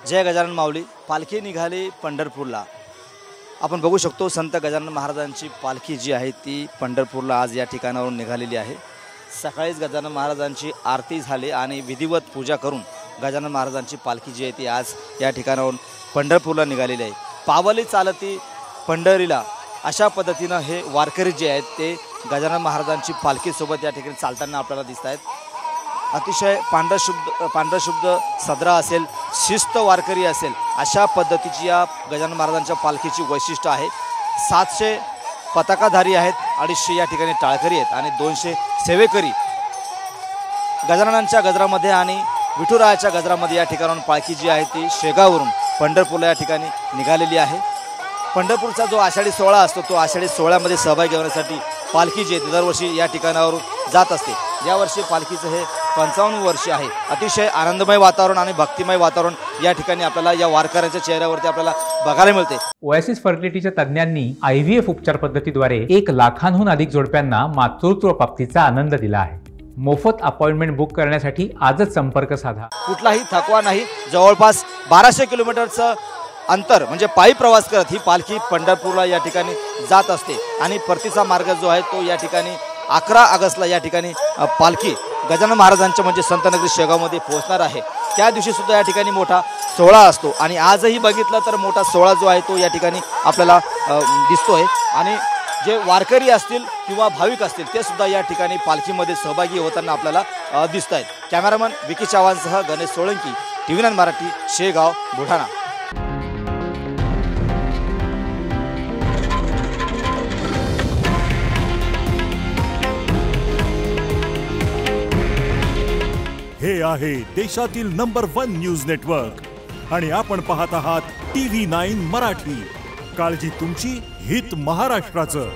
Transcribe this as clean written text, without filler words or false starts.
जय गजानन माऊली। पालखी निघाली पंढरपूरला। आपण बघू शकतो संत गजानन महाराजांची पालखी जी आहे ती पंढरपूरला आज या ठिकाणावरून निघालेली आहे। सकाळीच गजानन महाराजांची आरती झाली आणि विधिवत पूजा करून गजानन महाराजांची पालखी जी आहे ती आज या ठिकाणावरून पंढरपूरला निघालेली आहे। पावली चालती पंढरीला अशा पद्धतीनं हे वारकरी जे आहेत ते गजानन महाराजांची पालखीसोबत या ठिकाणी चालताना आपल्याला दिसत आहेत। अतिशय पांढरशुभ्र सदरा असेल, शिस्त वारकरी असेल, अशा पद्धतीची या गजानन महाराजांच्या पालखीची वैशिष्ट्य आहे। 700 पताकाधारी आहेत, 250 या ठिकाणी टाळकरी आहेत आणि 200 सेवेकरी गजाननांच्या गजरामध्ये आणि विठुरायाच्या गजरामध्ये या ठिकाणाहून पालखी जी आहे ती शेगाववरून पंढरपूरला या ठिकाणी निघालेली आहे। पंढरपूरचा जो आषाढी सोहळा असतो तो आषाढी सोहळ्यामध्ये सहभागी होण्यासाठी पालखी जी आहे दरवर्षी या ठिकाणावरून जात असते। यावर्षी पालखीचं हे 55 वर्ष आहे। अतिशय आनंदमय वातावरण आणि भक्तिमय वातावरण या ठिकाणी आपल्याला या वारकऱ्यांच्या चेहऱ्यावरती आपल्याला बघायला मिळते। ओएसिस फर्टिलिटीच्या तज्ञांनी IVF उपचार पद्धतीद्वारे 1 लाखांहून अधिक जोडप्यांना मातृत्व प्राप्तीचा आनंद दिला आहे। मोफत अपॉइंटमेंट बुक करण्यासाठी आजच संपर्क साधा। कुठलाही थकवा नाही। जवळपास 1200 किलोमीटरचं अंतर म्हणजे पायी प्रवास करत ही पालखी पंढरपूरला या ठिकाणी जात असते आणि परतीचा मार्ग जो आहे तो या ठिकाणी 11 ऑगस्टला या ठिकाणी पालखी गजानन महाराजांच्या म्हणजे संतनगरी शेगावमध्ये पोहोचणार आहे। त्या दिवशी सुद्धा या ठिकाणी मोठा सोहळा असतो आणि आजही बघितलं तर मोठा सोहळा जो आहे तो या ठिकाणी आपल्याला दिसतोय आणि जे वारकरी असतील किंवा भाविक असतील ते सुद्धा या ठिकाणी पालखीमध्ये सहभागी होताना आपल्याला दिसत आहेत। कॅमेरामन विकी चव्हाणसह गणेश सोळंकी, TV9 मराठी, शेगाव, बुलढाणा। हे आहे देशातील नंबर 1 न्यूज नेटवर्क आणि आपण पाहत आहात TV9 मराठी। काळजी तुमची, हित महाराष्ट्राचं।